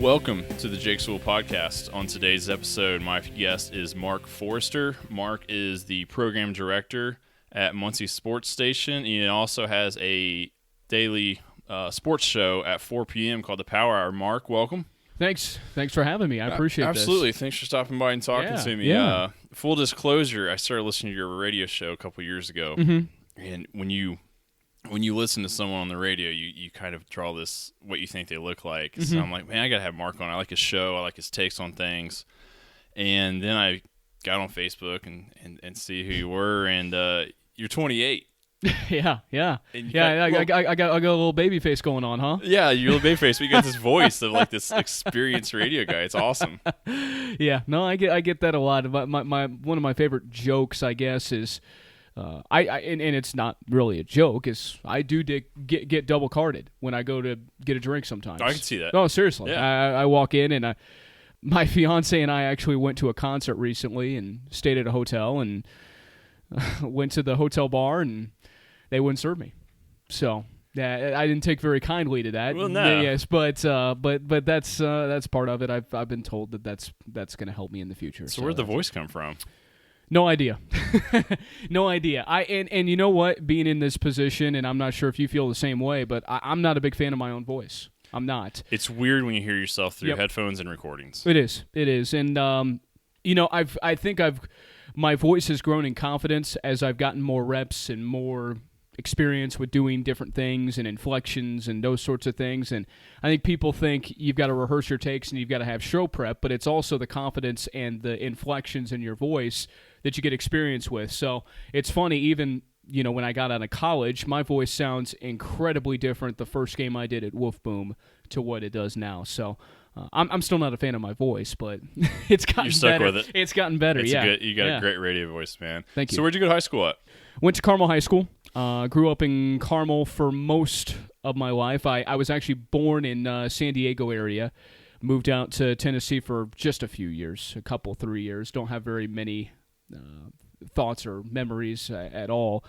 Welcome to the Jake Sewell Podcast. On today's episode, my guest is Mark Foerster. Mark is the program director at Muncie Sports Station. He also has a daily sports show at 4 p.m. called the Power Hour. Mark, welcome. Thanks for having me. I appreciate this. Absolutely. Thanks for stopping by and talking to me. Yeah. Full disclosure, I started listening to your radio show a couple years ago, and when you listen to someone on the radio, you kind of draw this, what you think they look like. So I'm like, man, I got to have Mark on. I like his show. I like his takes on things. And then I got on Facebook and see who you were, and you're 28. Yeah. I got a little baby face going on, huh? Yeah, you're a little baby face. But you got this voice of like this experienced radio guy. It's awesome. Yeah, no, I get that a lot. My one of my favorite jokes, I guess, is and it's not really a joke. Is I do get double carded when I go to get a drink sometimes. I can see that. Oh, seriously. Yeah. I walk in and my fiance and I actually went to a concert recently and stayed at a hotel and went to the hotel bar and they wouldn't serve me. So yeah, I didn't take very kindly to that. Well, no. Yes, but that's part of it. I've been told that's going to help me in the future. So where'd the voice come from? No idea. No idea. And you know what? Being in this position, and I'm not sure if you feel the same way, but I'm not a big fan of my own voice. I'm not. It's weird when you hear yourself through headphones and recordings. It is. And I think my voice has grown in confidence as I've gotten more reps and more experience with doing different things and inflections and those sorts of things. And I think people think you've got to rehearse your takes and you've got to have show prep, but it's also the confidence and the inflections in your voice that you get experience with. So it's funny, even when I got out of college, my voice sounds incredibly different the first game I did at Wolf Boom to what it does now. So I'm still not a fan of my voice, but it's gotten better. You're stuck with it. It's gotten better. You got a great radio voice, man. Thank you. So where'd you go to high school at? Went to Carmel High School. Grew up in Carmel for most of my life. I was actually born in San Diego area. Moved out to Tennessee for just a few years, 3 years. Don't have very many thoughts or memories at all.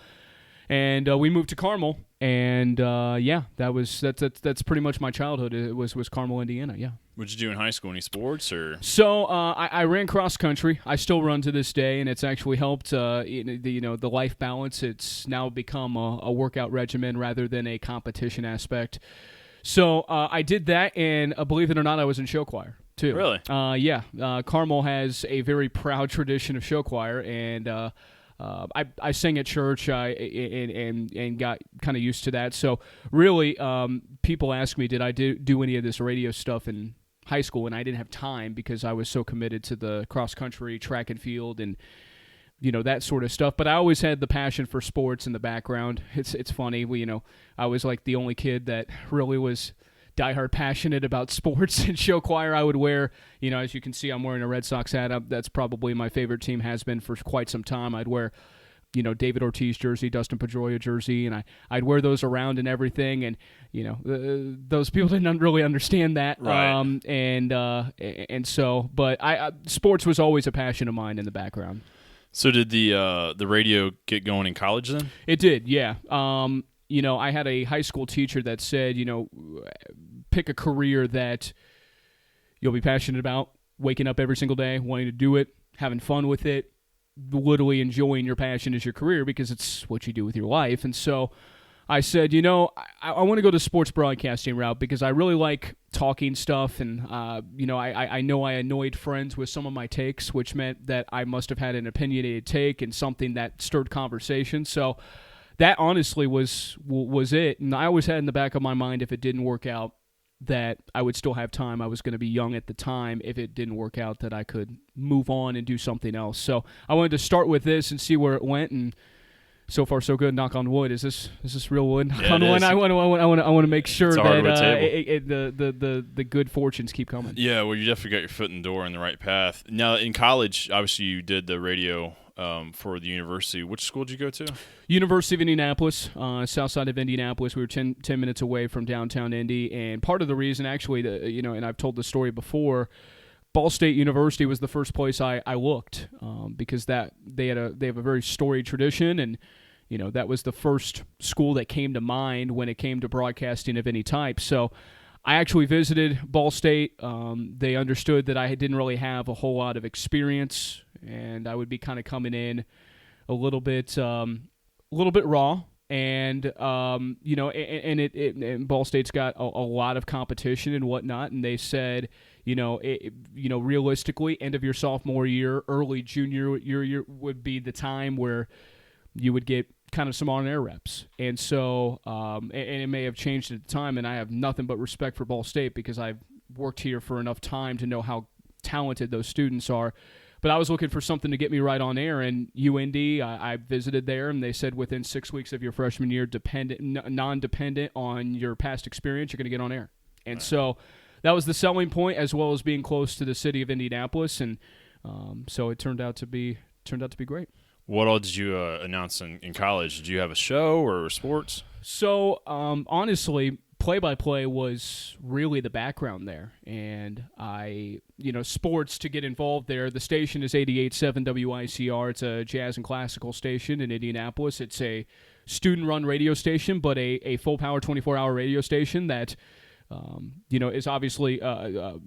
And we moved to Carmel, and that's pretty much my childhood. It was Carmel, Indiana. Yeah. What'd you do in high school? Any sports or? So I ran cross country. I still run to this day, and it's actually helped. The life balance. It's now become a workout regimen rather than a competition aspect. So I did that, and believe it or not, I was in show choir too. Really? Yeah. Carmel has a very proud tradition of show choir, and I sang at church and got kind of used to that. So really, people ask me, did I do any of this radio stuff in high school? And I didn't have time because I was so committed to the cross country, track and field, and that sort of stuff. But I always had the passion for sports in the background. It's funny. I was like the only kid that really was diehard passionate about sports and show choir. I would wear, as you can see, I'm wearing a Red Sox hat. That's probably my favorite team, has been for quite some time. I'd wear, David Ortiz jersey, Dustin Pedroia jersey, and I'd wear those around and everything. And, those people didn't really understand that. Right. And so, but sports was always a passion of mine in the background. So did the radio get going in college then? It did, yeah. I had a high school teacher that said, pick a career that you'll be passionate about, waking up every single day, wanting to do it, having fun with it, literally enjoying your passion as your career because it's what you do with your life. And so I said, I want to go the sports broadcasting route because I really like talking stuff. And, I know I annoyed friends with some of my takes, which meant that I must have had an opinionated take and something that stirred conversation. So that honestly was it. And I always had in the back of my mind, if it didn't work out, that I would still have time. I was going to be young at the time. If it didn't work out, that I could move on and do something else. So I wanted to start with this and see where it went. And so far, so good. Knock on wood. Is this real wood? Knock on wood. I want to make sure that the good fortunes keep coming. Yeah, well, you definitely got your foot in the door in the right path. Now, in college, obviously, you did the radio for the university. Which school did you go to? University of Indianapolis, south side of Indianapolis. We were 10 minutes away from downtown Indy, and part of the reason, actually, and I've told the story before, Ball State University was the first place I looked because they have a very storied tradition, and that was the first school that came to mind when it came to broadcasting of any type. So I actually visited Ball State. They understood that I didn't really have a whole lot of experience, and I would be kind of coming in a little bit raw. And and Ball State's got a lot of competition and whatnot. And they said, realistically, end of your sophomore year, early junior year would be the time where you would get kind of some on-air reps. And so, and it may have changed at the time, and I have nothing but respect for Ball State because I've worked here for enough time to know how talented those students are. But I was looking for something to get me right on air, and UND, I visited there, and they said within 6 weeks of your freshman year, non-dependent on your past experience, you're going to get on air. And so that was the selling point, as well as being close to the city of Indianapolis, and so it turned out to be great. What all did you announce in college? Did you have a show or sports? So, honestly, play-by-play was really the background there. And sports to get involved there, the station is 88.7 WICR. It's a jazz and classical station in Indianapolis. It's a student-run radio station, but a full-power 24-hour radio station that is obviously a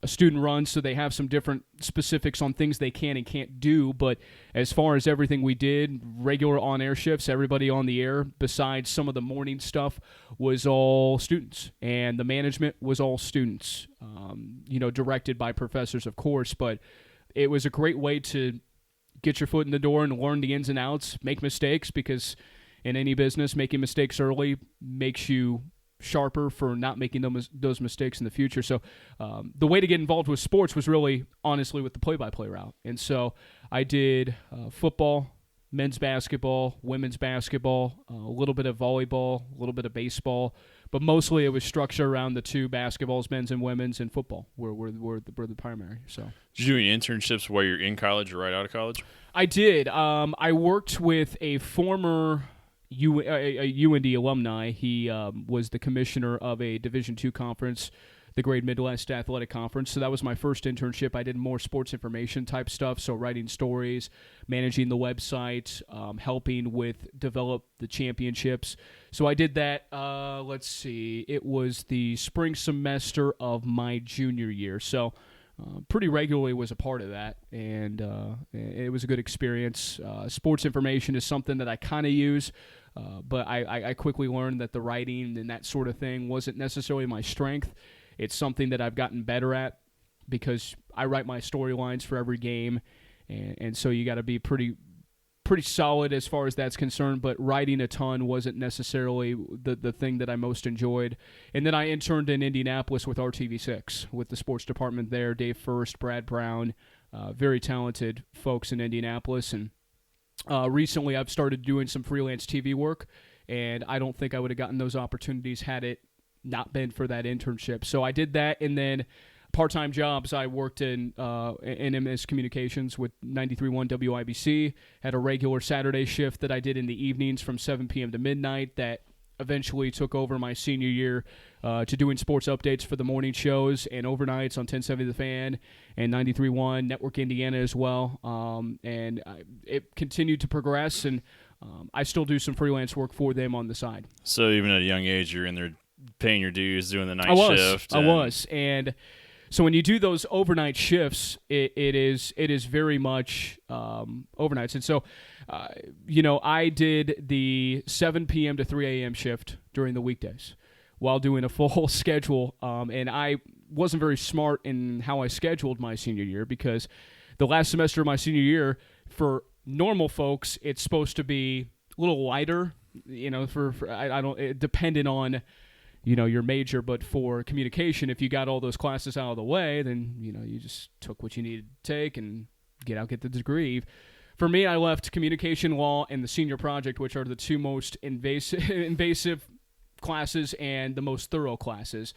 student run, so they have some different specifics on things they can and can't do. But as far as everything we did, regular on-air shifts, everybody on the air, besides some of the morning stuff, was all students. And the management was all students, directed by professors, of course. But it was a great way to get your foot in the door and learn the ins and outs, make mistakes, because in any business, making mistakes early makes you sharper for not making those mistakes in the future. So the way to get involved with sports was really, honestly, with the play-by-play route. And so I did football, men's basketball, women's basketball, a little bit of volleyball, a little bit of baseball, but mostly it was structured around the two basketballs, men's and women's, and football were the primary. So did you do any internships while you're in college or right out of college? I did. I worked with a former a UND alumni. He was the commissioner of a Division II conference, the Great Midwest Athletic Conference. So that was my first internship. I did more sports information type stuff, so writing stories, managing the website, helping with develop the championships. So I did that, it was the spring semester of my junior year. So pretty regularly was a part of that, and it was a good experience. Sports information is something that I kind of use, but I quickly learned that the writing and that sort of thing wasn't necessarily my strength. It's something that I've gotten better at because I write my storylines for every game, and so you got to be pretty solid as far as that's concerned, but writing a ton wasn't necessarily the thing that I most enjoyed. And then I interned in Indianapolis with RTV6, with the sports department there, Dave First, Brad Brown, very talented folks in Indianapolis. And recently I've started doing some freelance TV work, and I don't think I would have gotten those opportunities had it not been for that internship. So I did that, and then part-time jobs, I worked in NMS Communications with 93.1 WIBC, had a regular Saturday shift that I did in the evenings from 7 p.m. to midnight that eventually took over my senior year to doing sports updates for the morning shows and overnights on 1070 The Fan and 93.1 Network Indiana as well. And it continued to progress, and I still do some freelance work for them on the side. So even at a young age, you're in there paying your dues, doing the night shift. I was. And so when you do those overnight shifts, it is very much overnights. And so, I did the 7 p.m. to 3 a.m. shift during the weekdays while doing a full schedule. And I wasn't very smart in how I scheduled my senior year because the last semester of my senior year, for normal folks, it's supposed to be a little lighter, dependent on your major, but for communication, if you got all those classes out of the way, then, you just took what you needed to take and get the degree. For me, I left communication law and the senior project, which are the two most invasive classes and the most thorough classes,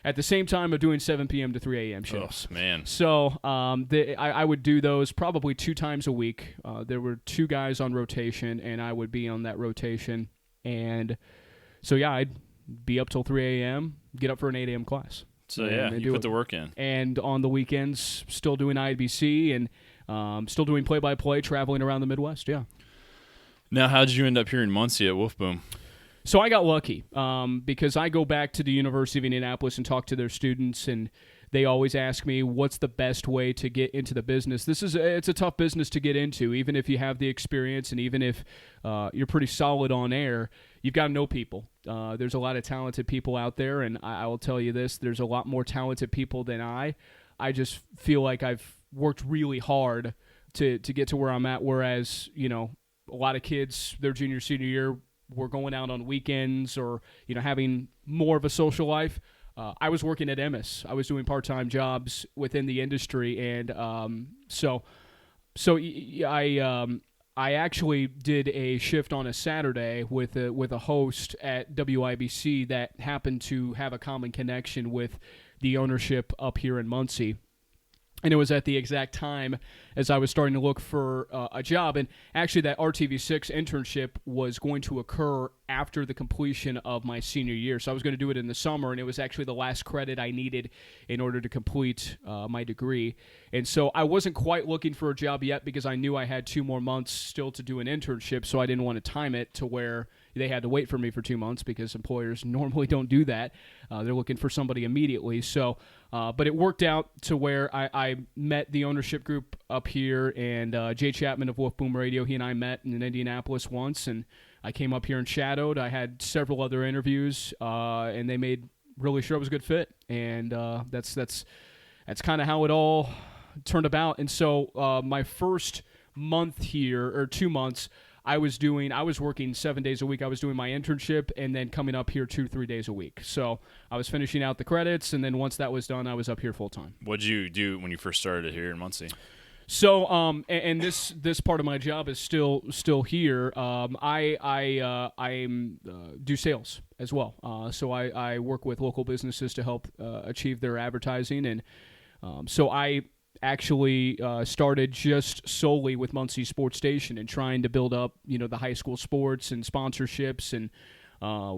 at the same time of doing 7 p.m. to 3 a.m. shifts. Oh, man. So I would do those probably 2 times a week. There were 2 guys on rotation, and I would be on that rotation. And so, yeah, I'd be up till 3 a.m., get up for an 8 a.m. class. So, yeah, you put the work in. And on the weekends, still doing IBC and still doing play-by-play, traveling around the Midwest, yeah. Now, how did you end up here in Muncie at Wolf Boom? So I got lucky because I go back to the University of Indianapolis and talk to their students, and they always ask me, what's the best way to get into the business? It's a tough business to get into, even if you have the experience and even if you're pretty solid on air. You've got to know people. There's a lot of talented people out there, and I will tell you this, there's a lot more talented people than I. I just feel like I've worked really hard to get to where I'm at, whereas, a lot of kids, their junior, senior year, were going out on weekends or, having more of a social life. I was working at Emmis. I was doing part-time jobs within the industry, and so I actually did a shift on a Saturday with a host at WIBC that happened to have a common connection with the ownership up here in Muncie. And it was at the exact time as I was starting to look for a job. And actually that RTV6 internship was going to occur after the completion of my senior year. So I was going to do it in the summer, and it was actually the last credit I needed in order to complete my degree. And so I wasn't quite looking for a job yet because I knew I had 2 more months still to do an internship, so I didn't want to time it to where they had to wait for me for 2 months because employers normally don't do that. They're looking for somebody immediately. So, but it worked out to where I met the ownership group up here, and Jay Chapman of Wolf Boom Radio, he and I met in Indianapolis once, and I came up here and shadowed. I had several other interviews, and they made really sure I was a good fit, and that's kind of how it all turned about. And so my first month here, or 2 months, I was working 7 days a week. I was doing my internship and then coming up here 2-3 days a week. So I was finishing out the credits, and then once that was done, I was up here full time. What did you do when you first started here in Muncie? So, and this part of my job is still here. I do sales as well. So I work with local businesses to help achieve their advertising, and so I actually started just solely with Muncie Sports Station and trying to build up, the high school sports and sponsorships and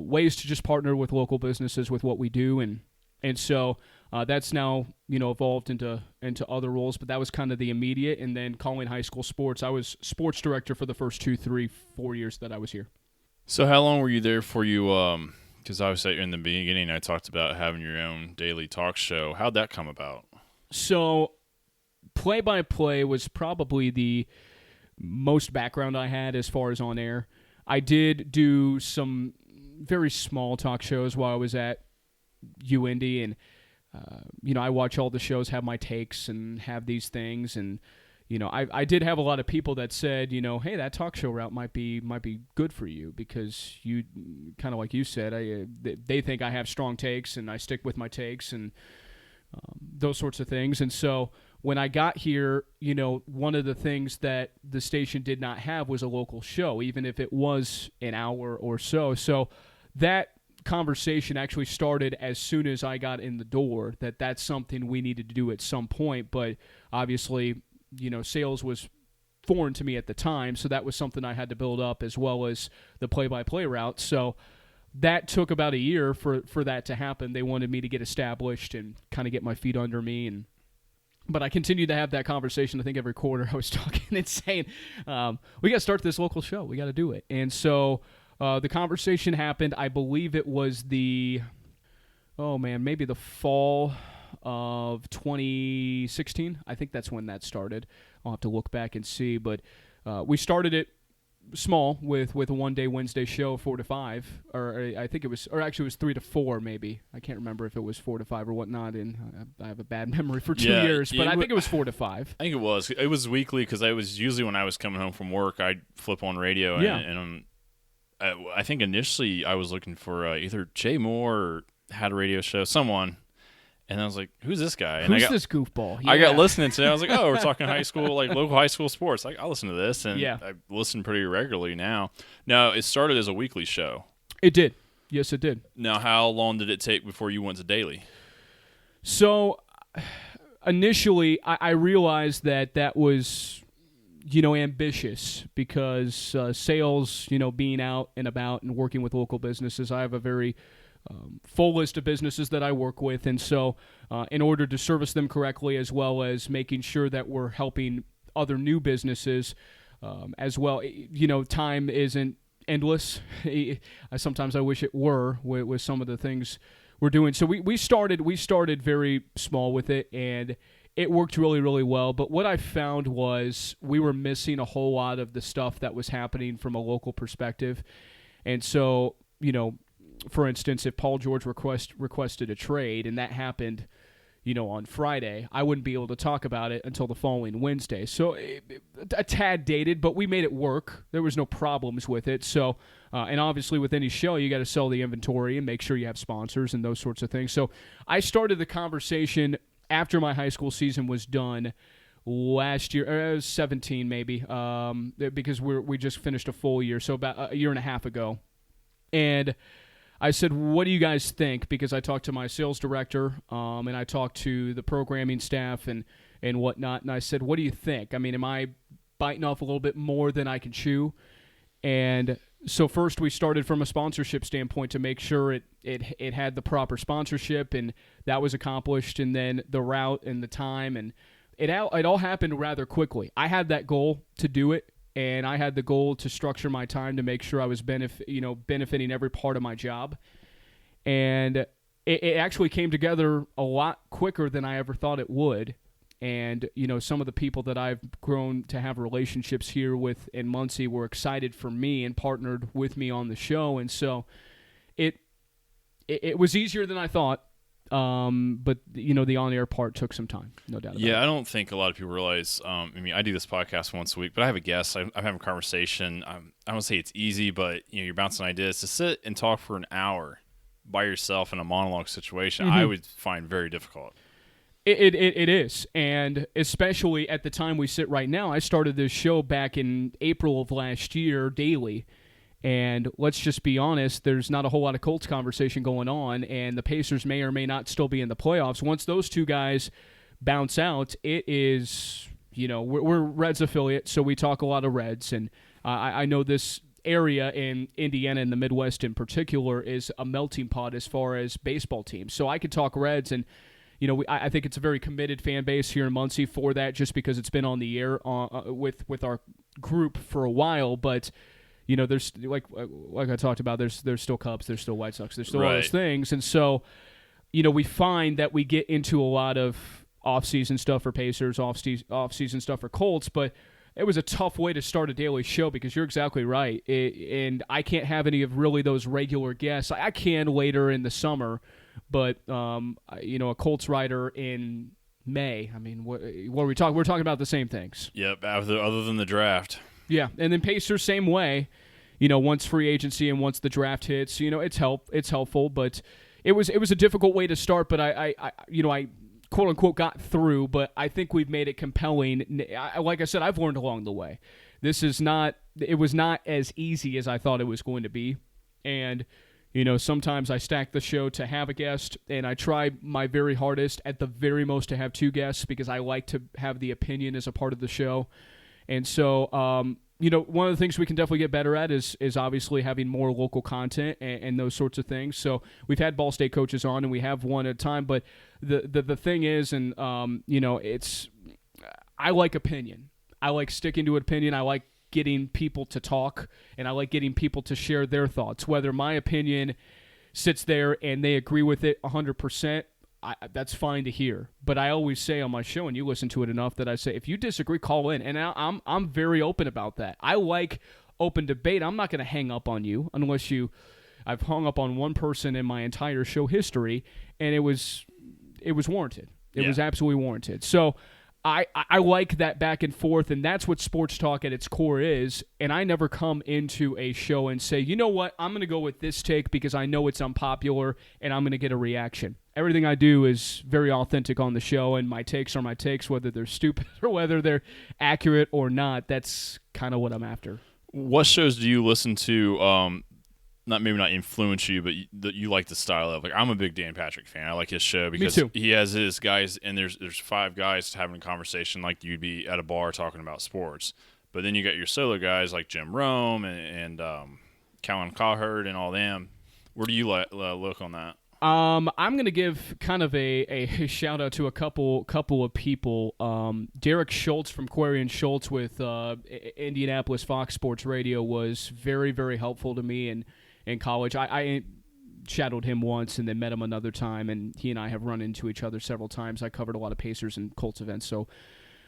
ways to just partner with local businesses with what we do, and so that's now evolved into other roles, but that was kind of the immediate. And then calling high school sports, I was sports director for the first 2, 3, 4 years that I was here. So how long were you there for you? Because obviously in the beginning I talked about having your own daily talk show. How'd that come about? So play-by-play was probably the most background I had as far as on air. I did do some very small talk shows while I was at UIndy, and I watch all the shows, have my takes, and have these things, and I did have a lot of people that said, hey, that talk show route might be good for you because you kind of like you said, they think I have strong takes and I stick with my takes and those sorts of things. And so when I got here, one of the things that the station did not have was a local show, even if it was an hour or so. So that conversation actually started as soon as I got in the door, that's something we needed to do at some point. But obviously, sales was foreign to me at the time, so that was something I had to build up, as well as the play-by-play route. So that took about a year for that to happen. They wanted me to get established and kind of get my feet under me, but I continued to have that conversation. I think every quarter I was talking and saying, we got to start this local show. We got to do it. And so the conversation happened. I believe it was maybe the fall of 2016. I think that's when that started. I'll have to look back and see. But we started it small with a one-day Wednesday show, 4 to 5, or I think it was, or actually it was 3 to 4 maybe. I can't remember if it was 4 to 5 or whatnot, and I have a bad memory for 2 years, but I think it was 4 to 5. I think it was. It was weekly because I was usually when I was coming home from work, I'd flip on radio, and I think initially I was looking for either Jay Moore or had a radio show, someone. And I was like, who's this guy? And who's this goofball? Yeah. I got listening to it. I was like, oh, we're talking high school, like local high school sports. Like, I'll listen to this. And I listen pretty regularly now. Now, it started as a weekly show. It did. Yes, it did. Now, how long did it take before you went to daily? So, initially, I realized that was, ambitious because sales, being out and about and working with local businesses, I have a very full list of businesses that I work with, and so in order to service them correctly, as well as making sure that we're helping other new businesses as well, time isn't endless. Sometimes I wish it were with some of the things we're doing. So we started very small with it, and it worked really, really well. But what I found was we were missing a whole lot of the stuff that was happening from a local perspective. And so, for instance, if Paul George requested a trade and that happened, on Friday, I wouldn't be able to talk about it until the following Wednesday. So a tad dated, but we made it work. There was no problems with it. So, and obviously with any show, you got to sell the inventory and make sure you have sponsors and those sorts of things. So I started the conversation after my high school season was done last year. It was 17 maybe, because we just finished a full year, so about a year and a half ago. And I said, what do you guys think? Because I talked to my sales director, and I talked to the programming staff and whatnot, and I said, what do you think? I mean, am I biting off a little bit more than I can chew? And so first we started from a sponsorship standpoint to make sure it had the proper sponsorship, and that was accomplished, and then the route and the time, and it all happened rather quickly. I had that goal to do it, and I had the goal to structure my time to make sure I was benefiting every part of my job. And it actually came together a lot quicker than I ever thought it would. And, some of the people that I've grown to have relationships here with in Muncie were excited for me and partnered with me on the show. And so it was easier than I thought. But the on-air part took some time, no doubt about it. Yeah, I don't think a lot of people realize. I do this podcast once a week, but I have a guest. I'm having a conversation. I don't say it's easy, but you're bouncing ideas. To sit and talk for an hour by yourself in a monologue situation, I would find very difficult. It is, and especially at the time we sit right now. I started this show back in April of last year, daily. And let's just be honest, there's not a whole lot of Colts conversation going on, and the Pacers may or may not still be in the playoffs. Once those two guys bounce out, it is, we're Reds affiliate, so we talk a lot of Reds. And I know this area in Indiana and the Midwest in particular is a melting pot as far as baseball teams. So I could talk Reds, and I think it's a very committed fan base here in Muncie for that, just because it's been on the air with our group for a while, but there's like I talked about, there's still Cubs, there's still White Sox, there's still all those things. And so, we find that we get into a lot of off-season stuff for Pacers, off-season stuff for Colts, but it was a tough way to start a daily show because you're exactly right. And I can't have any of really those regular guests. I can later in the summer, but, a Colts writer in May, I mean, what are we talking? We're talking about the same things. Yep, other than the draft. Yeah, and then Pacers, same way. Once free agency and once the draft hits, it's helpful. But it was a difficult way to start. But I quote unquote got through. But I think we've made it compelling. Like I said, I've learned along the way. It was not as easy as I thought it was going to be. And sometimes I stack the show to have a guest, and I try my very hardest at the very most to have two guests because I like to have the opinion as a part of the show. And so, one of the things we can definitely get better at is obviously having more local content and those sorts of things. So we've had Ball State coaches on, and we have one at a time. But the thing is, and I like opinion. I like sticking to an opinion. I like getting people to talk, and I like getting people to share their thoughts. Whether my opinion sits there and they agree with it 100%. That's fine to hear, but I always say on my show, and you listen to it enough, that I say if you disagree, call in, and I'm very open about that. I like open debate. I'm not going to hang up on you unless I've hung up on one person in my entire show history, and it was warranted. It was absolutely warranted. So I like that back and forth, and that's what sports talk at its core is. And I never come into a show and say, you know what, I'm going to go with this take because I know it's unpopular and I'm going to get a reaction. Everything I do is very authentic on the show, and my takes are my takes, whether they're stupid or whether they're accurate or not. That's kind of what I'm after. What shows do you listen to? Maybe not influence you, but you like the style of. Like, I'm a big Dan Patrick fan. I like his show because he has his guys, and there's 5 guys having a conversation like you'd be at a bar talking about sports. But then you got your solo guys like Jim Rome and Callan Cowherd and all them. Where do you look on that? I'm gonna give kind of a shout out to a couple of people. Derek Schultz from Query and Schultz with Indianapolis Fox Sports Radio was very, very helpful to me in college. I shadowed him once and then met him another time, and he and I have run into each other several times. I covered a lot of Pacers and Colts events, so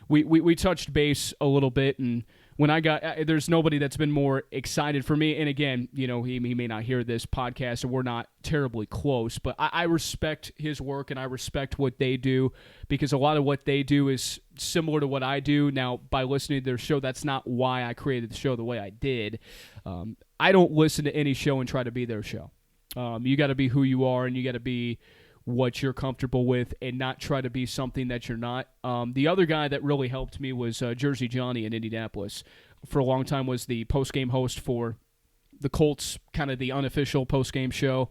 we touched base a little bit. And when I got there's nobody that's been more excited for me. And again, he may not hear this podcast, and we're not terribly close, but I respect his work and I respect what they do, because a lot of what they do is similar to what I do. Now, by listening to their show, that's not why I created the show the way I did. I don't listen to any show and try to be their show. You got to be who you are, and you got to be what you're comfortable with, and not try to be something that you're not. The other guy that really helped me was Jersey Johnny in Indianapolis. For a long time was the post-game host for the Colts, kind of the unofficial post-game show.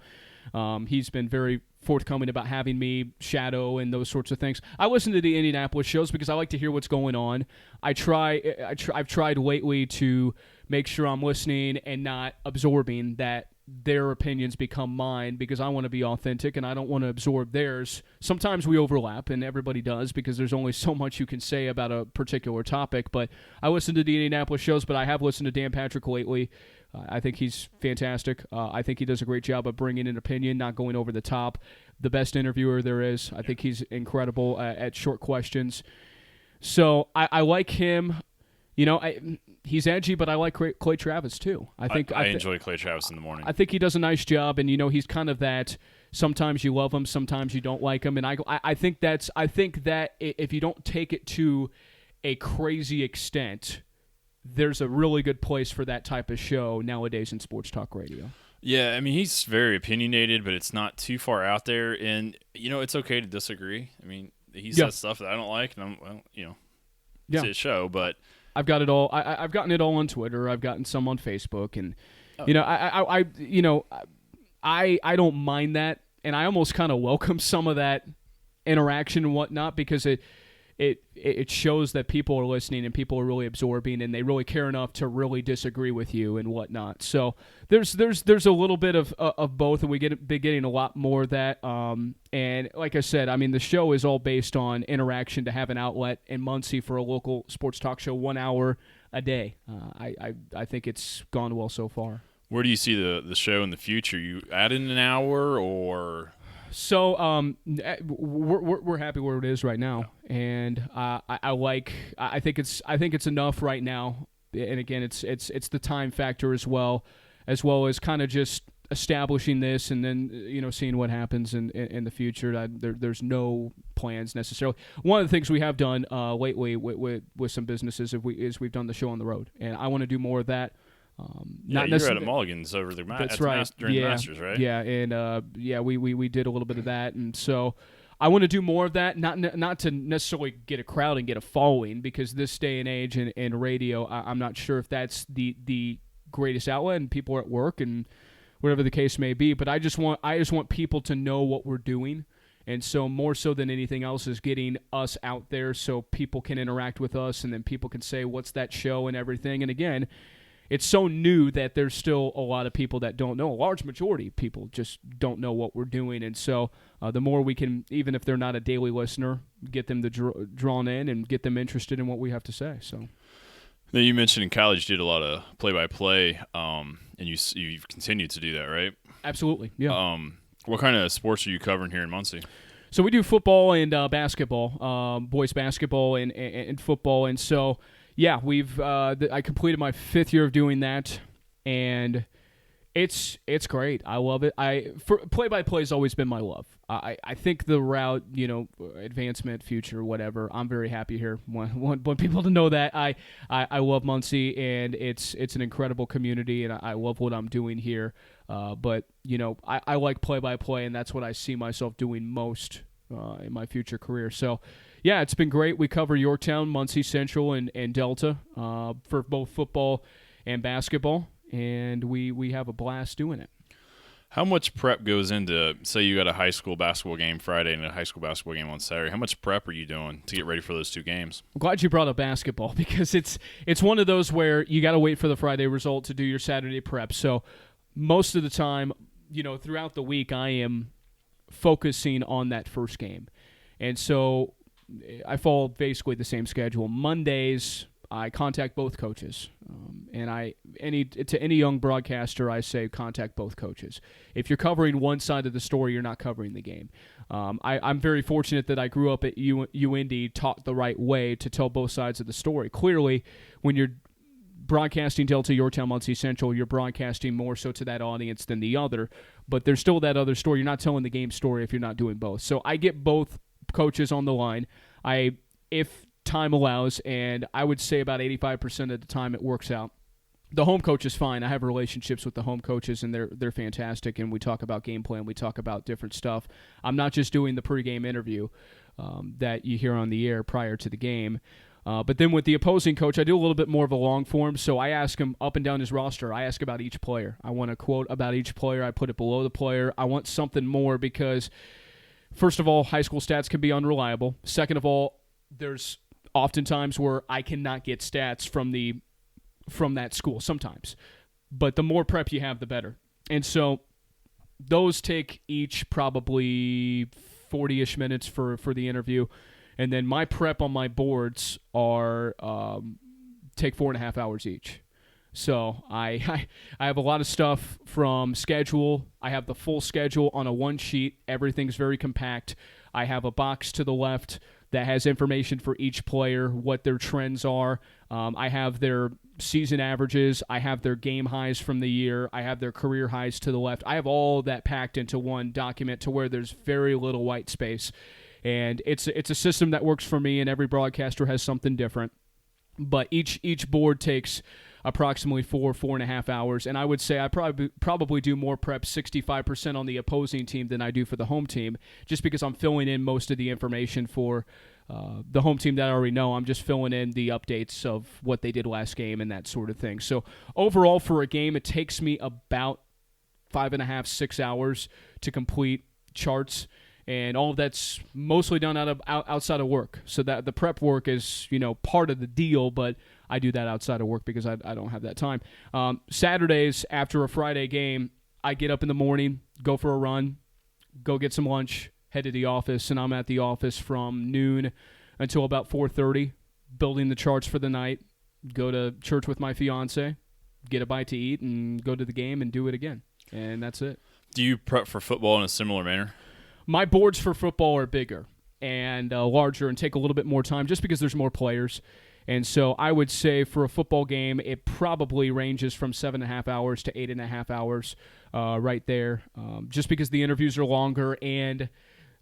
He's been very forthcoming about having me shadow and those sorts of things. I listen to the Indianapolis shows because I like to hear what's going on. I've tried lately to make sure I'm listening and not absorbing that their opinions become mine, because I want to be authentic and I don't want to absorb theirs. Sometimes we overlap, and everybody does, because there's only so much you can say about a particular topic. But I listen to the Indianapolis shows, but I have listened to Dan Patrick lately. I think he's fantastic. I think he does a great job of bringing an opinion, not going over the top. The best interviewer there is. I think he's incredible at short questions. So I like him. He's edgy, but I like Clay Travis too. I enjoy Clay Travis in the morning. I think he does a nice job, and he's kind of that. Sometimes you love him, sometimes you don't like him, and I think that if you don't take it to a crazy extent, there's a really good place for that type of show nowadays in sports talk radio. Yeah, I mean, he's very opinionated, but it's not too far out there, and it's okay to disagree. I mean, he says stuff that I don't like, and it's his show, but I've got it all. I've gotten it all on Twitter. I've gotten some on Facebook, and I don't mind that, and I almost kind of welcome some of that interaction and whatnot, because it shows that people are listening and people are really absorbing, and they really care enough to really disagree with you and whatnot. So there's a little bit of both, and been getting a lot more of that. And like I said, I mean, the show is all based on interaction, to have an outlet in Muncie for a local sports talk show, 1 hour a day. I think it's gone well so far. Where do you see the show in the future? You add in an hour, or? So we're happy where it is right now, and I think it's enough right now. And again, it's the time factor as well as kind of just establishing this, and then seeing what happens in the future. There's no plans necessarily. One of the things we have done lately with some businesses is we've done the show on the road, and I want to do more of that. You were at Mulligan's over the during the Masters, right? Yeah, and we did a little bit of that, and so I want to do more of that. Not to necessarily get a crowd and get a following, because this day and age in radio, I'm not sure if that's the greatest outlet, and people are at work and whatever the case may be. But I just want people to know what we're doing. And so more so than anything else is getting us out there so people can interact with us, and then people can say, what's that show and everything. And again, it's so new that there's still a lot of people that don't know. A large majority of people just don't know what we're doing. And so the more we can, even if they're not a daily listener, get them drawn in and get them interested in what we have to say. So. Now, you mentioned in college you did a lot of play-by-play, and you've continued to do that, right? Absolutely, yeah. What kind of sports are you covering here in Muncie? So we do football and basketball, boys basketball and football, and so. Yeah, I completed my 5th year of doing that, and it's great. I love it. Play-by-play has always been my love. I think the route, advancement, future, whatever. I'm very happy here. Want people to know that I love Muncie, and it's an incredible community, and I love what I'm doing here. But I like play-by-play, and that's what I see myself doing most in my future career. So. Yeah, it's been great. We cover Yorktown, Muncie Central, and Delta for both football and basketball, and we have a blast doing it. How much prep goes into, say you got a high school basketball game Friday and a high school basketball game on Saturday? How much prep are you doing to get ready for those two games? I'm glad you brought up basketball, because it's one of those where you got to wait for the Friday result to do your Saturday prep. So most of the time, throughout the week, I am focusing on that first game. And so I follow basically the same schedule. Mondays, I contact both coaches. To any young broadcaster, I say contact both coaches. If you're covering one side of the story, you're not covering the game. I'm very fortunate that I grew up at UIndy, taught the right way to tell both sides of the story. Clearly, when you're broadcasting Delta, Yorktown, Muncie Central, you're broadcasting more so to that audience than the other. But there's still that other story. You're not telling the game story if you're not doing both. So I get both coaches on the line. If time allows, and I would say about 85% of the time it works out. The home coach is fine. I have relationships with the home coaches, and they're fantastic, and we talk about game plan. We talk about different stuff. I'm not just doing the pregame interview that you hear on the air prior to the game. But then with the opposing coach, I do a little bit more of a long form, so I ask him up and down his roster. I ask about each player. I want a quote about each player. I put it below the player. I want something more because, first of all, high school stats can be unreliable. Second of all, there's oftentimes where I cannot get stats from that school sometimes. But the more prep you have, the better. And so those take each probably 40-ish minutes for the interview. And then my prep on my boards are take 4.5 hours each. So I have a lot of stuff from schedule. I have the full schedule on a one sheet. Everything's very compact. I have a box to the left that has information for each player, what their trends are. I have their season averages. I have their game highs from the year. I have their career highs to the left. I have all that packed into one document to where there's very little white space. And it's a system that works for me, and every broadcaster has something different. But each board takes approximately 4.5 hours, and I would say I probably do more prep, 65% on the opposing team than I do for the home team, just because I'm filling in most of the information for the home team that I already know. I'm just filling in the updates of what they did last game and that sort of thing. So overall for a game, it takes me about 5.5, 6 hours to complete charts. And all of that's mostly done outside of work. So that the prep work is, part of the deal, but I do that outside of work because I don't have that time. Saturdays, after a Friday game, I get up in the morning, go for a run, go get some lunch, head to the office, and I'm at the office from noon until about 4:30, building the charts for the night, go to church with my fiance, get a bite to eat, and go to the game and do it again. And that's it. Do you prep for football in a similar manner? My boards for football are bigger and larger and take a little bit more time just because there's more players. And so I would say for a football game, it probably ranges from 7.5 hours to 8.5 hours right there, just because the interviews are longer and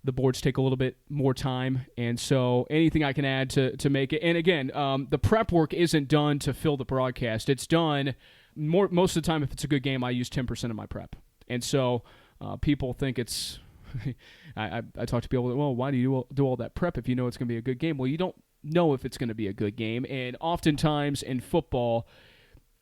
the boards take a little bit more time. And so anything I can add to make it. And again, the prep work isn't done to fill the broadcast. It's done most of the time. If it's a good game, I use 10% of my prep. And so people think it's... I talk to people, well, why do you do all that prep if you know it's going to be a good game? Well, you don't know if it's going to be a good game. And oftentimes in football,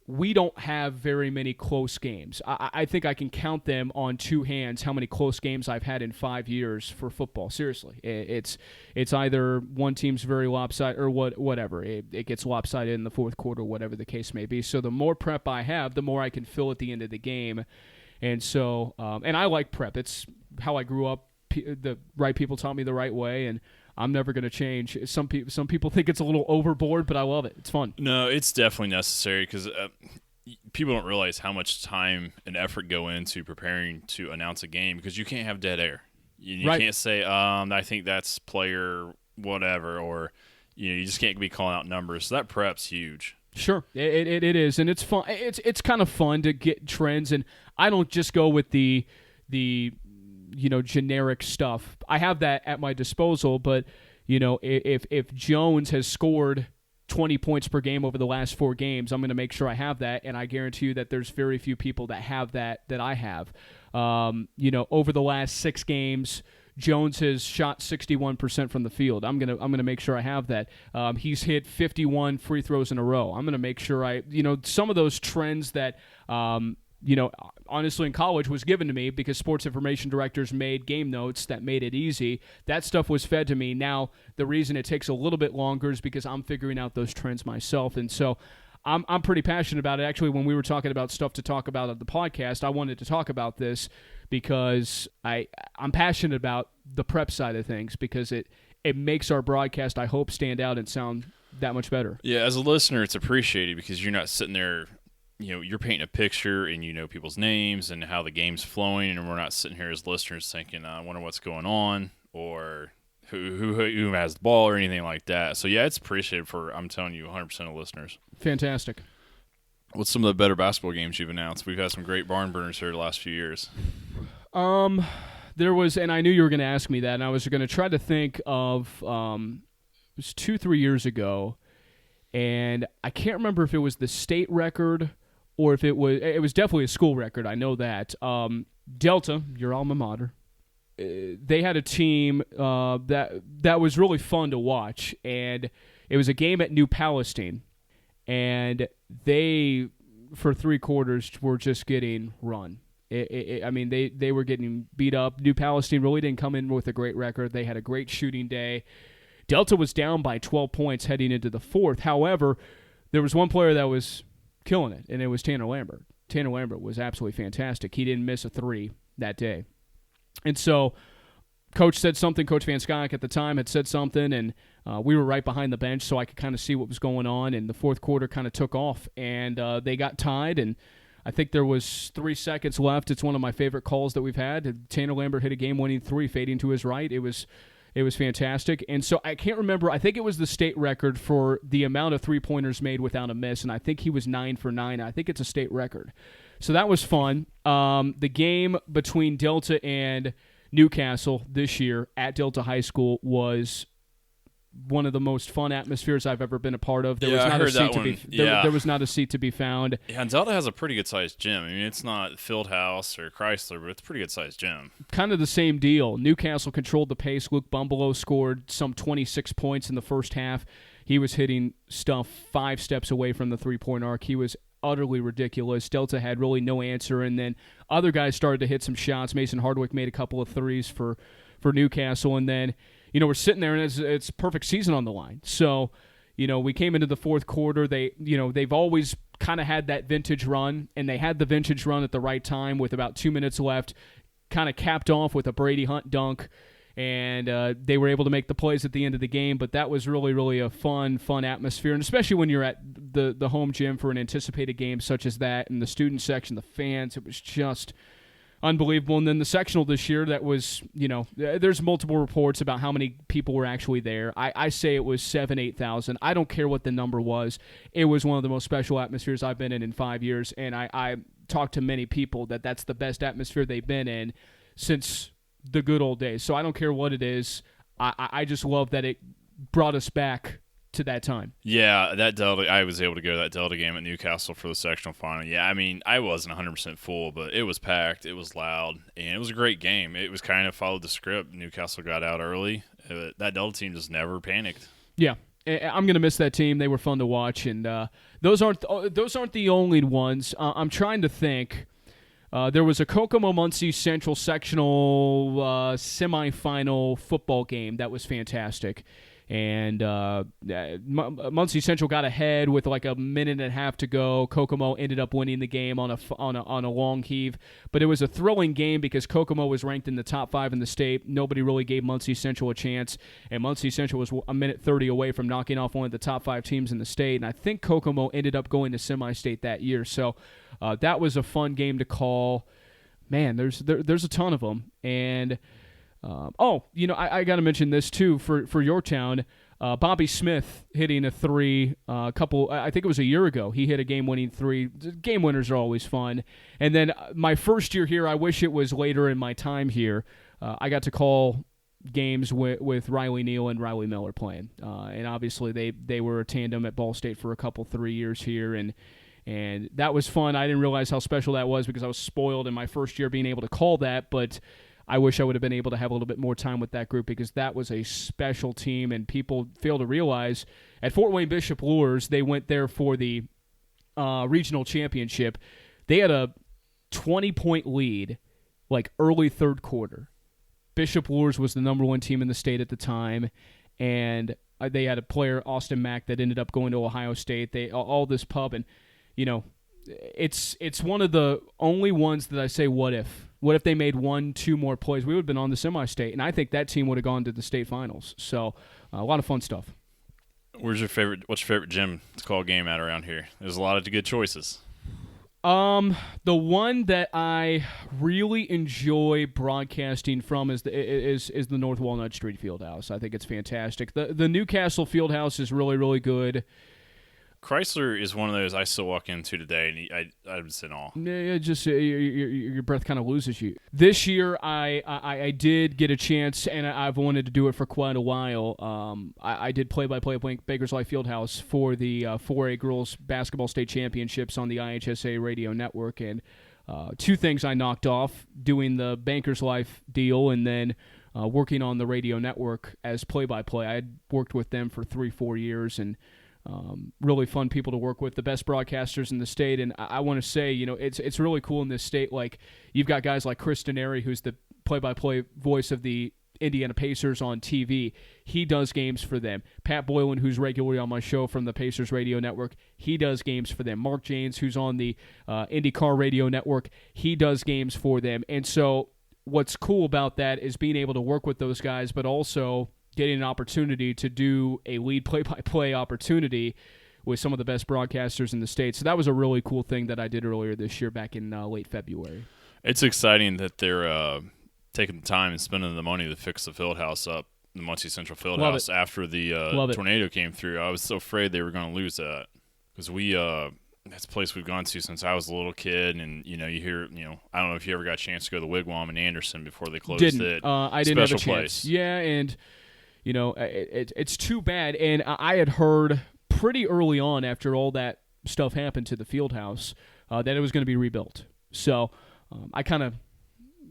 we don't have very many close games. I think I can count them on two hands how many close games I've had in 5 years for football. Seriously. It's either one team's very lopsided or whatever. It gets lopsided in the fourth quarter, whatever the case may be. So the more prep I have, the more I can fill at the end of the game. And so, and I like prep. It's how I grew up. The right people taught me the right way, and I'm never going to change. Some people think it's a little overboard, but I love it. It's fun. No, it's definitely necessary because people don't realize how much time and effort go into preparing to announce a game because you can't have dead air. You right. Can't say, I think that's player whatever, or you just can't be calling out numbers. So that prep's huge. Sure, it is, and it's fun. It's kind of fun to get trends, and I don't just go with the generic stuff. I have that at my disposal, but if Jones has scored 20 points per game over the last 4 games, I'm going to make sure I have that, and I guarantee you that there's very few people that have that I have. Over the last 6 games, Jones has shot 61% from the field. I'm gonna make sure I have that. He's hit 51 free throws in a row. I'm gonna make sure some of those trends that honestly in college was given to me because sports information directors made game notes that made it easy. That stuff was fed to me. Now the reason it takes a little bit longer is because I'm figuring out those trends myself, and so I'm pretty passionate about it. Actually, when we were talking about stuff to talk about on the podcast, I wanted to talk about this because I'm passionate about the prep side of things because it makes our broadcast, I hope, stand out and sound that much better. Yeah, as a listener, it's appreciated because you're not sitting there, you're painting a picture and you know people's names and how the game's flowing, and we're not sitting here as listeners thinking, I wonder what's going on or who has the ball or anything like that. So, yeah, it's appreciated for, I'm telling you, 100% of listeners. Fantastic. What's some of the better basketball games you've announced? We've had some great barn burners here the last few years. There was, and I knew you were going to ask me that, and I was going to try to think of, it was 2-3 years ago, and I can't remember if it was the state record or if it was definitely a school record. I know that. Delta, your alma mater, they had a team that was really fun to watch, and it was a game at New Palestine, and they, for 3 quarters, were just getting run. I mean, they were getting beat up. New Palestine really didn't come in with a great record. They had a great shooting day. Delta was down by 12 points heading into the fourth. However, there was one player that was killing it, and it was Tanner Lambert. Tanner Lambert was absolutely fantastic. He didn't miss a 3 that day. And so Coach said something. Coach Van Skyke at the time had said something, and we were right behind the bench, so I could kind of see what was going on. And the fourth quarter kind of took off, and they got tied, and I think there was 3 seconds left. It's one of my favorite calls that we've had. Tanner Lambert hit a game-winning 3, fading to his right. It was fantastic. And so I can't remember. I think it was the state record for the amount of three-pointers made without a miss, and I think he was 9 for 9. I think it's a state record. So that was fun. The game between Delta and Newcastle this year at Delta High School was one of the most fun atmospheres I've ever been a part of. There was not a seat to be found. Yeah, and Delta has a pretty good sized gym. I mean, it's not Fieldhouse or Chrysler, but it's a pretty good sized gym. Kind of the same deal. Newcastle controlled the pace. Luke Bumbelow scored some 26 points in the first half. He was hitting stuff 5 steps away from the 3-point arc. He was utterly ridiculous. Delta had really no answer, and then other guys started to hit some shots. Mason Hardwick made a couple of threes for Newcastle, and then we're sitting there, and it's perfect season on the line. So, we came into the fourth quarter. They've always kind of had that vintage run, and they had the vintage run at the right time with about 2 minutes left, kind of capped off with a Brady Hunt dunk, and they were able to make the plays at the end of the game. But that was really, really a fun atmosphere, and especially when you're at the home gym for an anticipated game such as that, and the student section, the fans, it was just unbelievable. And then the sectional this year, that was, there's multiple reports about how many people were actually there. I say it was 7,000-8,000. I don't care what the number was. It was one of the most special atmospheres I've been in 5 years, and I talked to many people that's the best atmosphere they've been in since the good old days. So I don't care what it is. I just love that it brought us back to that time. Yeah, that Delta, I was able to go to that Delta game at Newcastle for the sectional final. Yeah, I mean, I wasn't 100% full, but it was packed, it was loud, and it was a great game. It was kind of followed the script. Newcastle got out early. That Delta team just never panicked. Yeah, I'm going to miss that team. They were fun to watch, and those aren't the only ones. I'm trying to think. There was a Kokomo Muncie Central sectional semifinal football game that was fantastic. And Muncie Central got ahead with like a minute and a half to go. Kokomo ended up winning the game on a long heave, but it was a thrilling game because Kokomo was ranked in the top 5 in the state. Nobody really gave Muncie Central a chance, and Muncie Central was a minute 30 away from knocking off one of the top 5 teams in the state. And I think Kokomo ended up going to semi-state that year. So that was a fun game to call. Man, there's a ton of them, and. I got to mention this too for your town. Bobby Smith hitting a 3 I think it was a year ago. He hit a game-winning 3. Game winners are always fun. And then my first year here, I wish it was later in my time here. I got to call games with Riley Neal and Riley Miller playing. And obviously they were a tandem at Ball State for 3 years here, and that was fun. I didn't realize how special that was because I was spoiled in my first year being able to call that, but I wish I would have been able to have a little bit more time with that group because that was a special team, and people fail to realize at Fort Wayne Bishop Luers, they went there for the regional championship. They had a 20-point lead, like early third quarter. Bishop Luers was the number 1 team in the state at the time, and They had a player, Austin Mack, that ended up going to Ohio State. They all this pub, and it's one of the only ones that I say, what if? What if they made 1-2 more plays? We would have been on the semi-state, and I think that team would have gone to the state finals. So a lot of fun stuff. What's your favorite gym to call a game at around here? There's a lot of good choices. The one that I really enjoy broadcasting from is the North Walnut Street Fieldhouse. I think it's fantastic. The Newcastle Fieldhouse is really, really good. Chrysler is one of those I still walk into today, and I was in awe. Yeah, just your breath kind of loses you. This year, I did get a chance, and I've wanted to do it for quite a while. I did play-by-play at Baker's Life Fieldhouse for the 4A Girls Basketball State Championships on the IHSA radio network, and two things I knocked off, doing the Baker's Life deal and then working on the radio network as play-by-play. I had worked with them for 3-4 years, and really fun people to work with, the best broadcasters in the state. And I want to say, it's really cool in this state. Like, you've got guys like Chris Denary, who's the play-by-play voice of the Indiana Pacers on TV. He does games for them. Pat Boylan, who's regularly on my show from the Pacers radio network, he does games for them. Mark Janes, who's on the IndyCar radio network, he does games for them. And so what's cool about that is being able to work with those guys, but also getting an opportunity to do a lead play-by-play opportunity with some of the best broadcasters in the state. So that was a really cool thing that I did earlier this year back in late February. It's exciting that they're taking the time and spending the money to fix the field house up, the Muncie Central Field House, after the tornado came through. I was so afraid they were going to lose that because that's a place we've gone to since I was a little kid, and you hear, I don't know if you ever got a chance to go to the Wigwam in Anderson before they closed it. I didn't have a chance. Place. Yeah, and it's too bad. And I had heard pretty early on, after all that stuff happened to the field house, that it was going to be rebuilt. So I kind of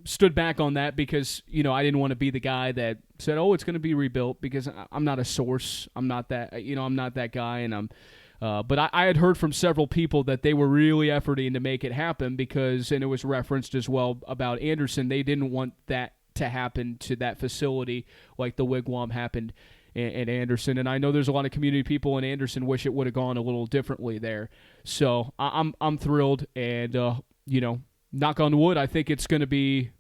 stood back on that because, I didn't want to be the guy that said, oh, it's going to be rebuilt, because I'm not a source. I'm not that, I'm not that guy. And but I had heard from several people that they were really efforting to make it happen because, and it was referenced as well about Anderson, they didn't want that to happen to that facility like the Wigwam happened in Anderson. And I know there's a lot of community people in Anderson wish it would have gone a little differently there. So I'm thrilled, and knock on wood, I think it's going to be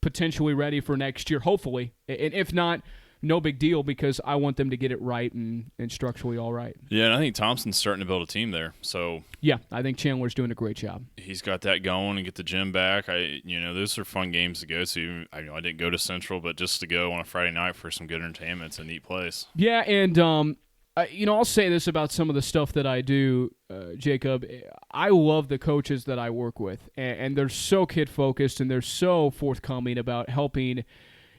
potentially ready for next year, hopefully. And if not, no big deal, because I want them to get it right and structurally all right. Yeah, and I think Thompson's starting to build a team there. So yeah, I think Chandler's doing a great job. He's got that going and get the gym back. Those are fun games to go to. I didn't go to Central, but just to go on a Friday night for some good entertainment, it's a neat place. Yeah, and I'll say this about some of the stuff that I do, Jacob. I love the coaches that I work with, and they're so kid-focused, and they're so forthcoming about helping,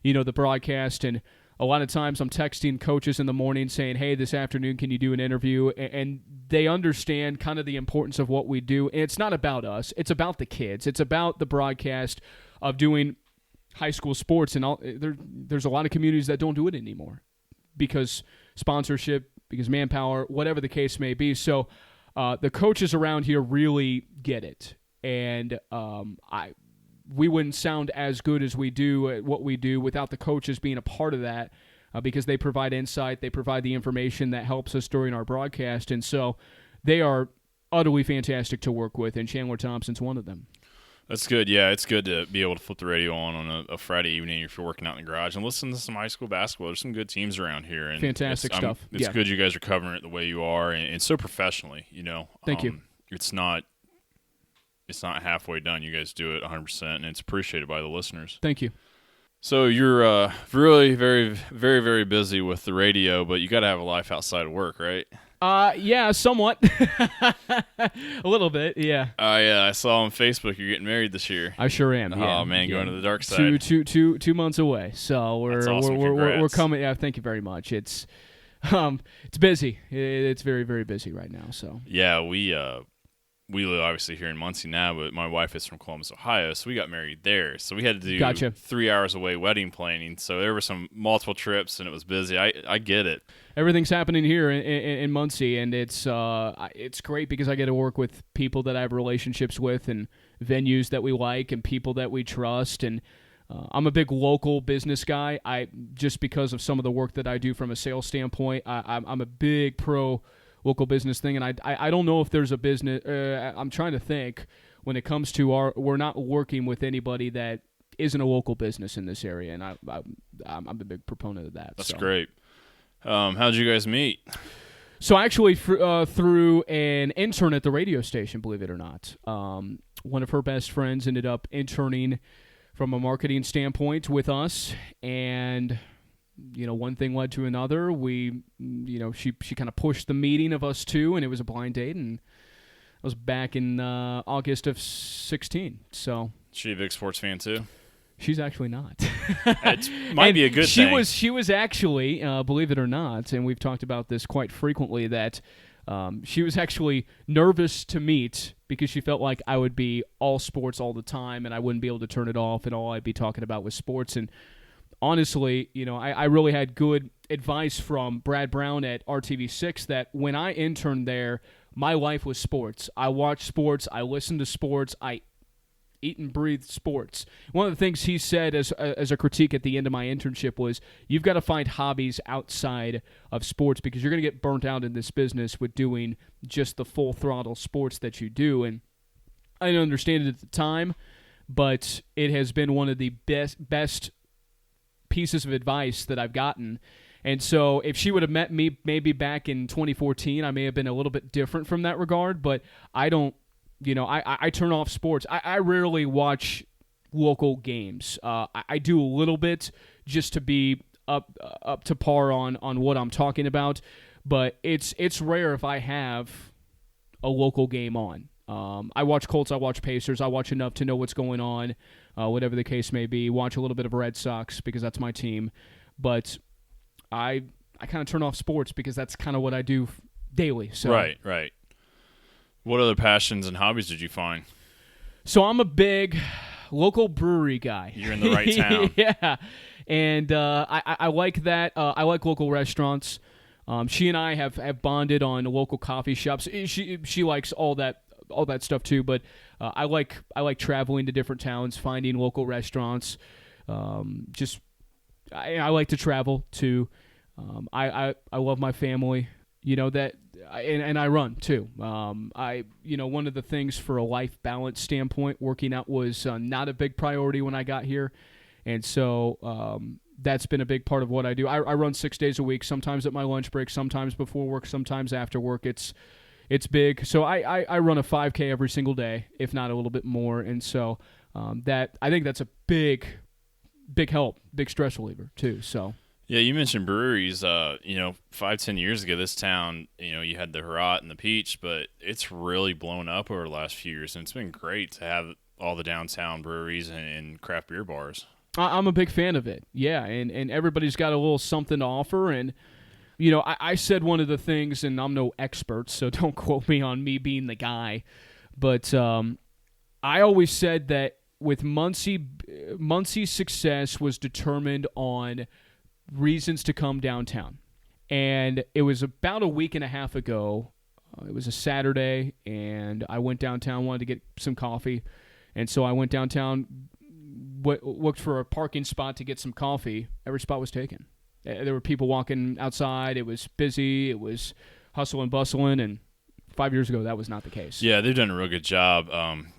the broadcast. And a lot of times I'm texting coaches in the morning saying, hey, this afternoon, can you do an interview? And they understand kind of the importance of what we do. And it's not about us. It's about the kids. It's about the broadcast of doing high school sports. And there's a lot of communities that don't do it anymore because sponsorship, because manpower, whatever the case may be. So the coaches around here really get it. And we wouldn't sound as good as we do at what we do without the coaches being a part of that, because they provide insight, they provide the information that helps us during our broadcast, and so they are utterly fantastic to work with, and Chandler Thompson's one of them. That's good. Yeah, it's good to be able to flip the radio on a Friday evening if you're working out in the garage and listen to some high school basketball. There's some good teams around here. And fantastic stuff. It's good you guys are covering it the way you are, and so professionally, Thank you. It's not halfway done. You guys do it 100%, and it's appreciated by the listeners. Thank you. So you're really very, very, very busy with the radio, but you got to have a life outside of work, right? Yeah, somewhat. A little bit, yeah. I saw on Facebook you're getting married this year. I sure am. Yeah. Oh man, going to the dark side. 2 months away. So we're awesome. we're coming. Yeah, thank you very much. It's busy. It's very, very busy right now. So yeah, we live obviously here in Muncie now, but my wife is from Columbus, Ohio, so we got married there. So we had to do 3 hours away wedding planning. So there were some multiple trips, and it was busy. I get it. Everything's happening here in Muncie, and it's great because I get to work with people that I have relationships with, and venues that we like, and people that we trust, and I'm a big local business guy. Just because of some of the work that I do from a sales standpoint, I'm a big pro local business thing, and I don't know if there's a business. I'm trying to think when it comes to we're not working with anybody that isn't a local business in this area, and I'm a big proponent of that. That's great. How'd you guys meet? So actually, through an intern at the radio station, believe it or not, one of her best friends ended up interning from a marketing standpoint with us, and one thing led to another. We, she kind of pushed the meeting of us two, and it was a blind date, and it was back in August of 2016. So she a big sports fan too? She's actually not. It might be a good thing. She was actually, believe it or not, and we've talked about this quite frequently, that she was actually nervous to meet because she felt like I would be all sports all the time and I wouldn't be able to turn it off, and all I'd be talking about was sports. And honestly, I really had good advice from Brad Brown at RTV6 that when I interned there, my life was sports. I watched sports. I listened to sports. I eat and breathe sports. One of the things he said as a critique at the end of my internship was, you've got to find hobbies outside of sports because you're going to get burnt out in this business with doing just the full throttle sports that you do. And I didn't understand it at the time, but it has been one of the best pieces of advice that I've gotten. And so if she would have met me maybe back in 2014, I may have been a little bit different from that regard, but I don't, I turn off sports. I rarely watch local games. I do a little bit just to be up to par on what I'm talking about, but it's rare if I have a local game on. I watch Colts, I watch Pacers, I watch enough to know what's going on, whatever the case may be. Watch a little bit of Red Sox because that's my team, but I kind of turn off sports because that's kind of what I do daily. So. Right. What other passions and hobbies did you find? So I'm a big local brewery guy. You're in the right town. Yeah, and I like that. I like local restaurants. She and I have bonded on local coffee shops. She likes all that stuff too. But I like traveling to different towns, finding local restaurants. I like to travel too. I love my family. And I run too. One of the things for a life balance standpoint, working out was not a big priority when I got here, and so that's been a big part of what I do. I run 6 days a week, sometimes at my lunch break, sometimes before work, sometimes after work. It's big. So I run a 5K every single day, if not a little bit more, and so I think that's a big help, big stress reliever too. So. Yeah, you mentioned breweries. 5-10 years ago, this town, you had the Herat and the Peach, but it's really blown up over the last few years, and it's been great to have all the downtown breweries and craft beer bars. I'm a big fan of it, yeah, and everybody's got a little something to offer, and I said one of the things, and I'm no expert, so don't quote me on me being the guy, but I always said that with Muncie's success was determined on reasons to come downtown. And it was about a week and a half ago. It was a Saturday, and I went downtown, wanted to get some coffee. And so I went downtown, looked for a parking spot to get some coffee. Every spot was taken. There were people walking outside. It was busy. It was hustle and bustling, and 5 years ago, that was not the case. Yeah, they've done a real good job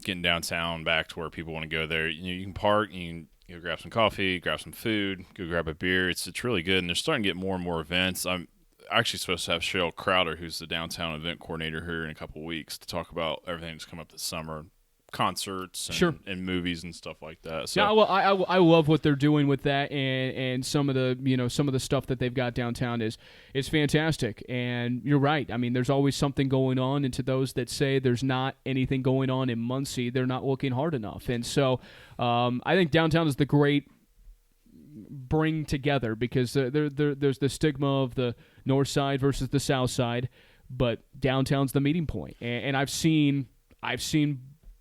getting downtown back to where people want to go there. You can park, you can go grab some coffee, grab some food, go grab a beer. It's really good, and they're starting to get more and more events. I'm actually supposed to have Cheryl Crowder, who's the downtown event coordinator here in a couple of weeks, to talk about everything that's come up this summer, concerts and, sure. and movies and stuff like that. So yeah, well, I love what they're doing with that, and some of the stuff that they've got downtown is fantastic. And you're right. I mean, there's always something going on, and to those that say there's not anything going on in Muncie, they're not looking hard enough. And so I think downtown is the great bring together, because there's the stigma of the north side versus the south side, but downtown's the meeting point. And I've seen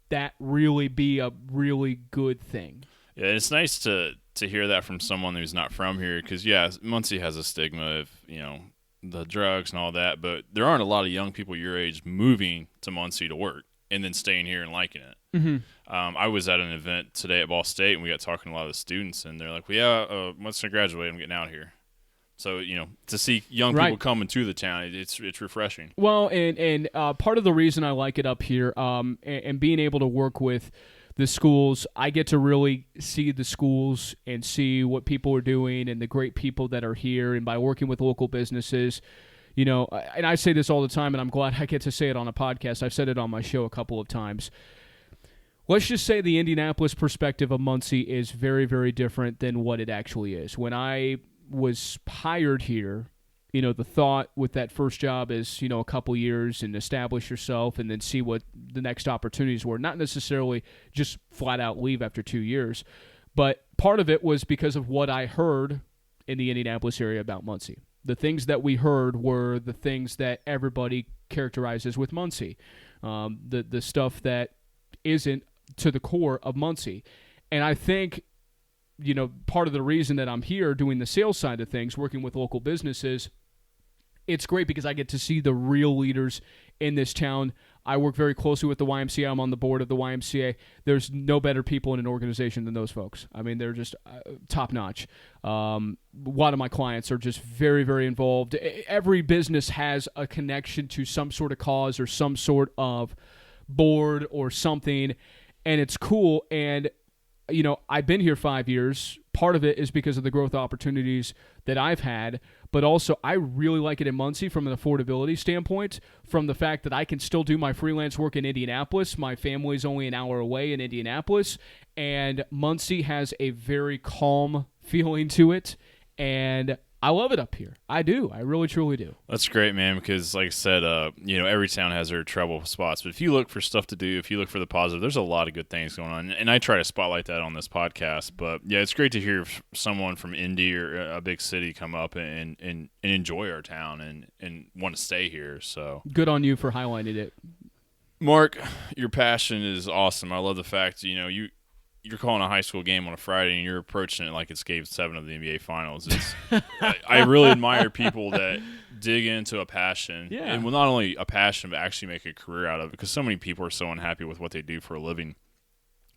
that really be a really good thing. Yeah, it's nice to hear that from someone who's not from here, because, yeah, Muncie has a stigma of, the drugs and all that, but there aren't a lot of young people your age moving to Muncie to work and then staying here and liking it. I was at an event today at Ball State, and we got talking to a lot of the students, and they're like, well, yeah, once I graduate, I'm getting out of here. So, to see young people coming to the town, it's refreshing. Well, and part of the reason I like it up here, and being able to work with the schools, I get to really see the schools and see what people are doing and the great people that are here. And by working with local businesses, and I say this all the time, and I'm glad I get to say it on a podcast. I've said it on my show a couple of times. Let's just say the Indianapolis perspective of Muncie is very, very different than what it actually is. When I was hired here, the thought with that first job is, a couple years and establish yourself and then see what the next opportunities were. Not necessarily just flat out leave after 2 years, but part of it was because of what I heard in the Indianapolis area about Muncie. The things that we heard were the things that everybody characterizes with Muncie, the stuff that isn't to the core of Muncie. And I think part of the reason that I'm here doing the sales side of things, working with local businesses, it's great because I get to see the real leaders in this town. I work very closely with the YMCA. I'm on the board of the YMCA. There's no better people in an organization than those folks. I mean, they're just top notch. A lot of my clients are just very, very involved. Every business has a connection to some sort of cause or some sort of board or something, and it's cool. And I've been here 5 years. Part of it is because of the growth opportunities that I've had, but also I really like it in Muncie from an affordability standpoint, from the fact that I can still do my freelance work in Indianapolis. My family's only an hour away in Indianapolis, and Muncie has a very calm feeling to it, and I love it up here. I do. I really, truly do. That's great, man, because like I said, every town has their trouble spots. But if you look for stuff to do, if you look for the positive, there's a lot of good things going on. And I try to spotlight that on this podcast. But, yeah, it's great to hear someone from Indy or a big city come up and enjoy our town and want to stay here. So good on you for highlighting it. Mark, your passion is awesome. I love the fact, you're calling a high school game on a Friday and you're approaching it like it's Game 7 of the NBA Finals. I really admire people that dig into a passion. Yeah. And well, not only a passion, but actually make a career out of it, because so many people are so unhappy with what they do for a living.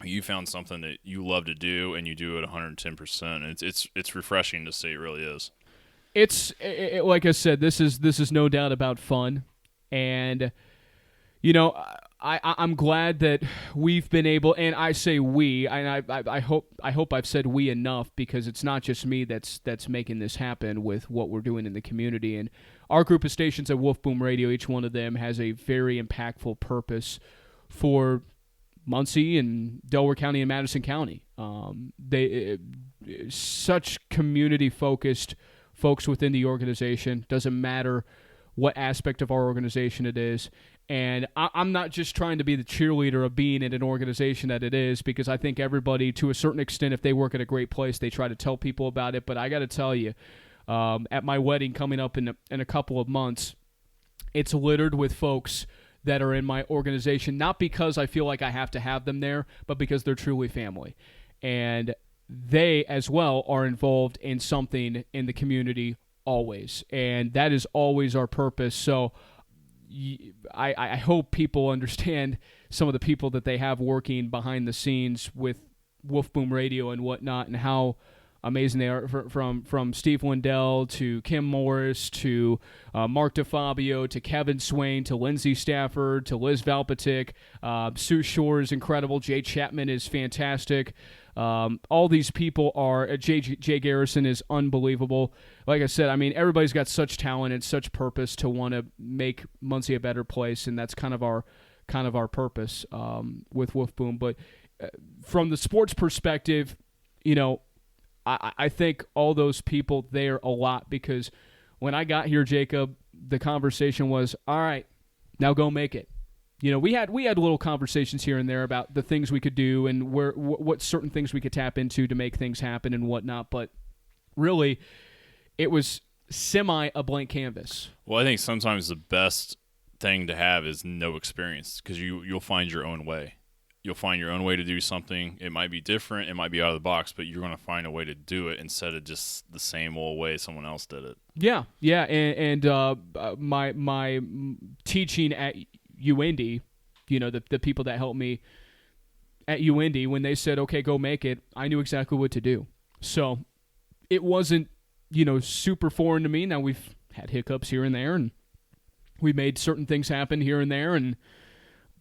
You found something that you love to do, and you do it 110%. It's refreshing to see. It really is. It's like I said, this is no doubt about fun. And, I'm glad that we've been able, and I say we, and I hope I've said we enough, because it's not just me that's making this happen with what we're doing in the community. And our group of stations at Wolf Boom Radio, each one of them has a very impactful purpose for Muncie and Delaware County and Madison County. They such community-focused folks within the organization. Doesn't matter what aspect of our organization it is. And I'm not just trying to be the cheerleader of being in an organization that it is, because I think everybody, to a certain extent, if they work at a great place, they try to tell people about it. But I got to tell you, at my wedding coming up in a couple of months, it's littered with folks that are in my organization, not because I feel like I have to have them there, but because they're truly family. And they, as well, are involved in something in the community always. And that is always our purpose. So I hope people understand some of the people that they have working behind the scenes with Wolf Boom Radio and whatnot, and how amazing they are, from Steve Lindell to Kim Morris to Mark DeFabio to Kevin Swain to Lindsay Stafford to Liz Valpatik. Sue Shore is incredible. Jay Chapman is fantastic. All these people are Jay Garrison is unbelievable. Like I said, I mean, everybody's got such talent and such purpose to want to make Muncie a better place, and that's kind of our purpose with Wolf Boom. But from the sports perspective, I think all those people there a lot, because when I got here, Jacob, the conversation was, all right, now go make it. We had little conversations here and there about the things we could do and what certain things we could tap into to make things happen and whatnot. But really, it was a blank canvas. Well, I think sometimes the best thing to have is no experience, because you'll find your own way. You'll find your own way to do something. It might be different. It might be out of the box, but you're going to find a way to do it instead of just the same old way someone else did it. Yeah. And my teaching at UIndy, the people that helped me at UIndy, when they said, okay, go make it, I knew exactly what to do. So it wasn't, super foreign to me. Now, we've had hiccups here and there, and we made certain things happen here and there,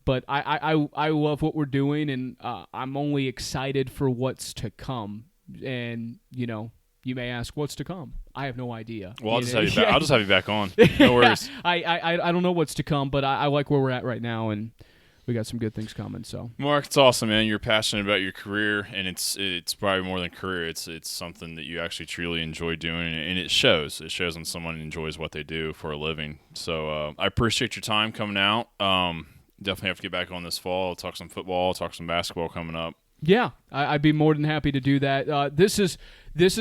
but I love what we're doing, and I'm only excited for what's to come. And, you may ask, what's to come? I have no idea. Well, I'll just have you back. I'll just have you back on. No worries. I don't know what's to come, but I like where we're at right now, and we got some good things coming. So, Mark, it's awesome, man. You're passionate about your career, and it's probably more than career. It's something that you actually truly enjoy doing, and it shows. It shows when someone enjoys what they do for a living. So I appreciate your time coming out. Definitely have to get back on this fall. Talk some football. Talk some basketball coming up. Yeah, I'd be more than happy to do that. This is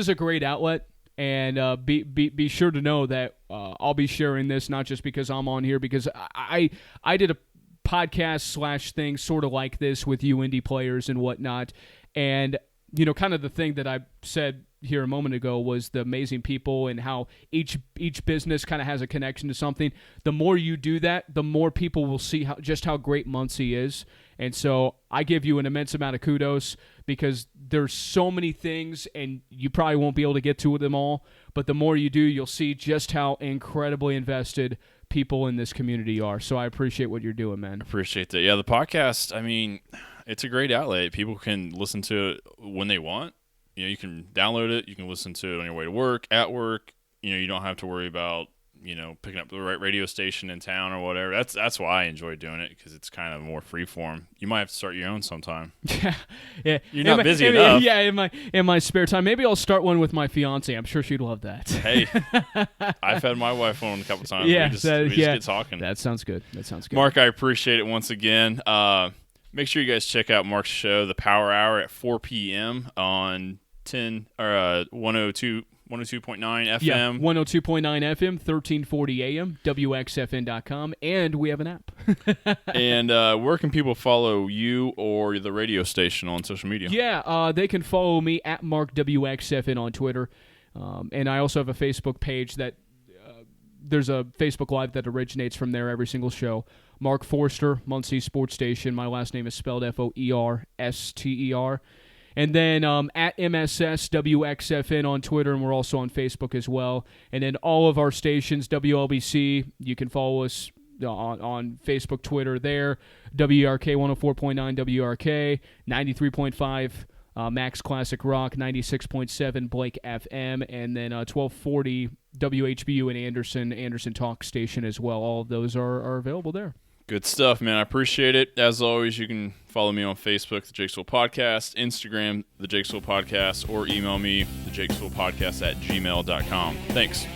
a great outlet, and be sure to know that I'll be sharing this not just because I'm on here, because I did a podcast / thing sort of like this with UIndy players and whatnot, and kind of the thing that I said here a moment ago was the amazing people and how each business kind of has a connection to something. The more you do that, the more people will see how great Muncie is. And so I give you an immense amount of kudos, because there's so many things and you probably won't be able to get to them all, but the more you do, you'll see just how incredibly invested people in this community are. So I appreciate what you're doing, man. Appreciate that. Yeah, the podcast, I mean, it's a great outlet. People can listen to it when they want. You can download it. You can listen to it on your way to work, at work. You don't have to worry about, picking up the right radio station in town or whatever. That's why I enjoy doing it, because it's kind of more free form. You might have to start your own sometime. Yeah. You're not busy enough. Yeah, in my spare time. Maybe I'll start one with my fiance. I'm sure she'd love that. Hey, I've had my wife on a couple times. Yeah, we just get talking. That sounds good. Mark, I appreciate it once again. Make sure you guys check out Mark's show, The Power Hour, at 4 p.m. on 102.9 FM. Yeah, 102.9 FM, 1340 AM, WXFN.com, and we have an app. And where can people follow you or the radio station on social media? Yeah, they can follow me at MarkWXFN on Twitter. And I also have a Facebook page that there's a Facebook Live that originates from there every single show. Mark Foerster, Muncie Sports Station. My last name is spelled Foerster. And then at MSSWXFN on Twitter, and we're also on Facebook as well. And then all of our stations, WLBC, you can follow us on Facebook, Twitter there. WRK 104.9 WRK, 93.5 Max Classic Rock, 96.7 Blake FM, and then 1240 WHBU in Anderson Talk Station as well. All of those are available there. Good stuff, man. I appreciate it. As always, you can follow me on Facebook, The Jakesville Podcast, Instagram, The Jakesville Podcast, or email me, thejakesvillepodcast@gmail.com. Thanks.